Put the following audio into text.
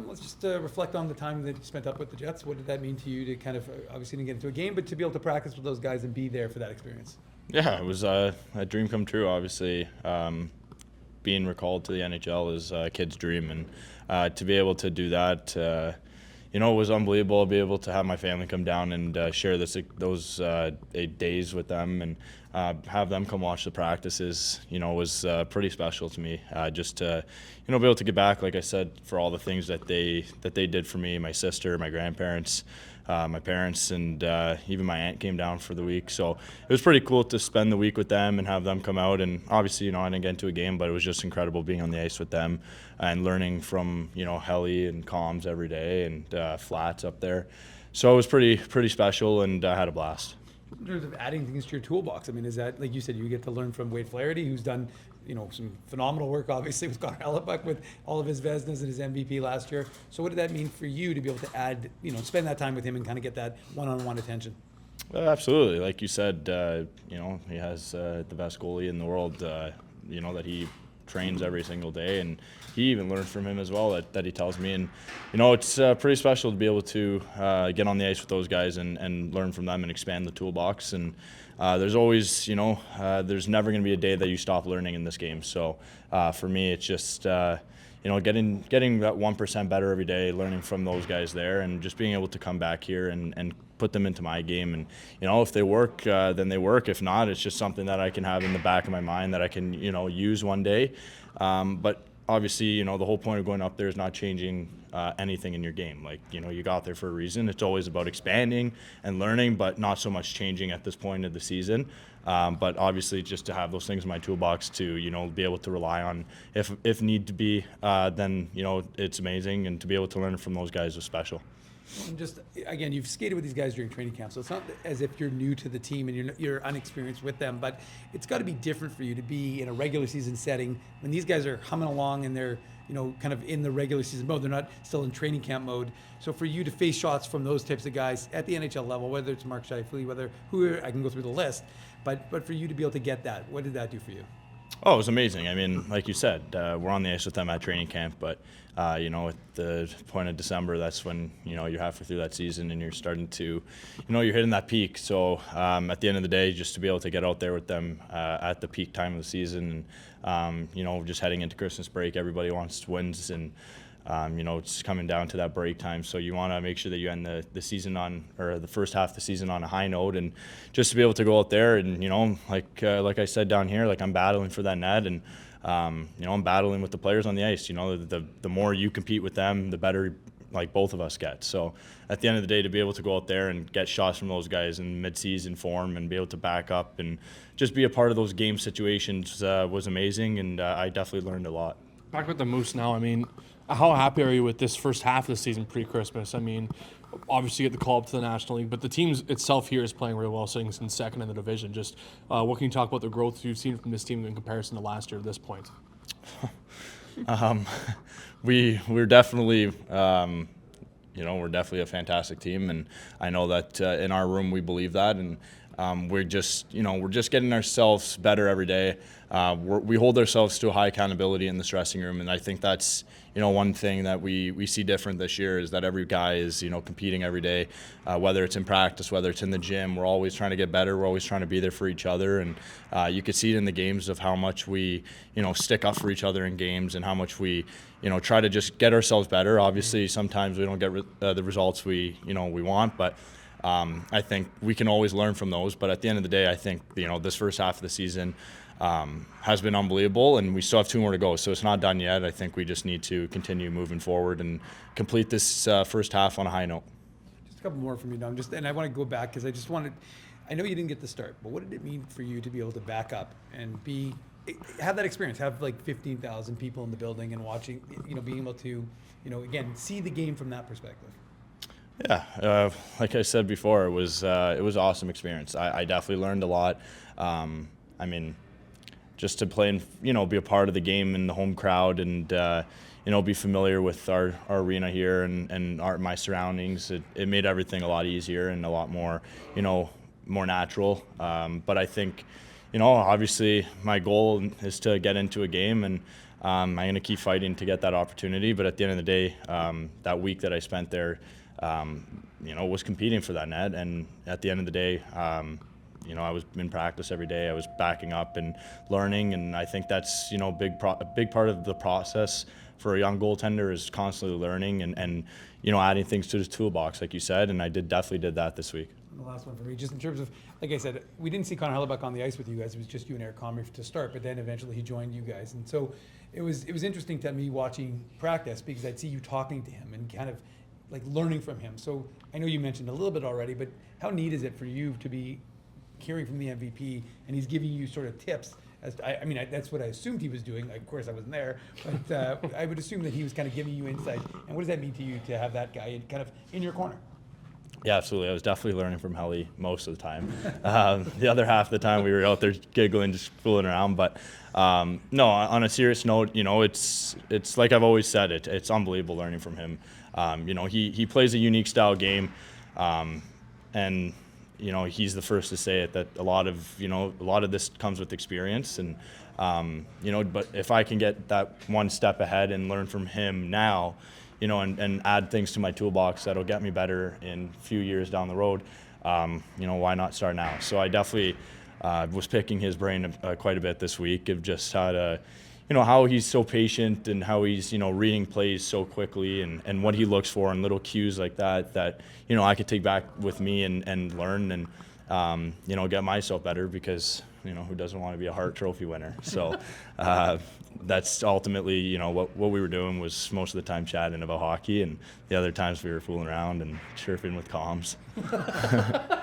Let's just reflect on the time that you spent up with the Jets. What did that mean to you to kind of, obviously didn't get into a game, but to be able to practice with those guys and be there for that experience? Yeah, it was a dream come true, obviously. Being recalled to the NHL is a kid's dream, and to be able to do that, it was unbelievable to be able to have my family come down and share those 8 days with them and have them come watch the practices, was pretty special to me. Just to, be able to get back, like I said, for all the things that they did for me, my sister, my grandparents, my parents, and even my aunt came down for the week. So it was pretty cool to spend the week with them and have them come out. And obviously, I didn't get into a game, but it was just incredible being on the ice with them and learning from, heli and comms every day and flats up there. So it was pretty special, and I had a blast. In terms of adding things to your toolbox, I mean, is that, like you said, you get to learn from Wade Flaherty, who's done, some phenomenal work, obviously, with Connor Hellebuck with all of his Vezinas and his MVP last year. So what did that mean for you to be able to add, spend that time with him and kind of get that one-on-one attention? Absolutely. Like you said, he has the best goalie in the world, that he trains every single day, and he even learned from him as well, that he tells me. And it's pretty special to be able to get on the ice with those guys and learn from them and expand the toolbox. And there's always, there's never going to be a day that you stop learning in this game. So for me, it's just getting that 1% better every day, learning from those guys there, and just being able to come back here and put them into my game. And if they work, then they work. If not, it's just something that I can have in the back of my mind that I can use one day. But obviously, the whole point of going up there is not changing anything in your game. Like, you got there for a reason. It's always about expanding and learning, but not so much changing at this point of the season. But obviously, just to have those things in my toolbox to, be able to rely on if need to be, then, it's amazing. And to be able to learn from those guys was special. And just, again, you've skated with these guys during training camp, so it's not as if you're new to the team and you're unexperienced with them, but it's got to be different for you to be in a regular season setting when these guys are humming along and they're, kind of in the regular season mode. They're not still in training camp mode. So for you to face shots from those types of guys at the NHL level, whether it's Mark Scheifele, I can go through the list, but for you to be able to get that, what did that do for you? Oh, it was amazing. I mean, like you said, we're on the ice with them at training camp, but, at the point of December, that's when, you're halfway through that season and you're starting to, you're hitting that peak. So at the end of the day, just to be able to get out there with them at the peak time of the season and, just heading into Christmas break, everybody wants wins and, it's coming down to that break time. So you want to make sure that you end the season or the first half of the season on a high note, and just to be able to go out there and, like I said down here, like I'm battling for that net, and, I'm battling with the players on the ice. The more you compete with them, the better, like, both of us get. So at the end of the day, to be able to go out there and get shots from those guys in mid-season form and be able to back up and just be a part of those game situations was amazing, and I definitely learned a lot. Back with the Moose now, I mean, how happy are you with this first half of the season pre-Christmas? I mean, obviously you get the call up to the National League, but the team itself here is playing really well, sitting in second in the division. Just what can you talk about the growth you've seen from this team in comparison to last year at this point? We're definitely, we're definitely a fantastic team, and I know that in our room we believe that, and we're just getting ourselves better every day. We hold ourselves to a high accountability in this dressing room, and I think that's one thing that we see different this year is that every guy is competing every day, whether it's in practice, whether it's in the gym. We're always trying to get better. We're always trying to be there for each other, and you could see it in the games of how much we stick up for each other in games and how much we try to just get ourselves better. Obviously, sometimes we don't get the results we want, but I think we can always learn from those. But at the end of the day, I think this first half of the season has been unbelievable, and we still have 2 more to go. So it's not done yet. I think we just need to continue moving forward and complete this first half on a high note. Just a couple more from you, Dom. And I want to go back because I know you didn't get the start, but what did it mean for you to be able to back up and have that experience, have like 15,000 people in the building and watching, being able to, again, see the game from that perspective? Yeah, like I said before, it was an awesome experience. I definitely learned a lot. I mean, just to play and be a part of the game in the home crowd and be familiar with our arena here and my surroundings. It made everything a lot easier and a lot more more natural. But I think obviously my goal is to get into a game, and I'm going to keep fighting to get that opportunity. But at the end of the day, that week that I spent there, was competing for that net. And at the end of the day, I was in practice every day. I was backing up and learning, and I think that's a big part of the process for a young goaltender is constantly learning and adding things to his toolbox, like you said. And I definitely did that this week. And the last one for me, just in terms of, like I said, we didn't see Connor Hellebuck on the ice with you guys. It was just you and Eric Comrie to start, but then eventually he joined you guys. And so it was interesting to me watching practice because I'd see you talking to him and kind of like learning from him. So I know you mentioned a little bit already, but how neat is it for you to be hearing from the MVP and he's giving you sort of tips? That's what I assumed he was doing. Of course, I wasn't there, but I would assume that he was kind of giving you insight. And what does that mean to you to have that guy kind of in your corner? Yeah, absolutely. I was definitely learning from Helly most of the time. The other half of the time we were out there giggling, just fooling around. But no, on a serious note, it's like I've always said, it's unbelievable learning from him. He plays a unique style game, and he's the first to say it, that a lot of this comes with experience. And but if I can get that one step ahead and learn from him now, and add things to my toolbox that'll get me better in a few years down the road, why not start now? So I definitely was picking his brain quite a bit this week of just how to, how he's so patient and how he's, reading plays so quickly and what he looks for and little cues like that, I could take back with me and learn and, get myself better because, who doesn't want to be a Hart Trophy winner? So that's ultimately, what we were doing was most of the time chatting about hockey, and the other times we were fooling around and chirping with comms.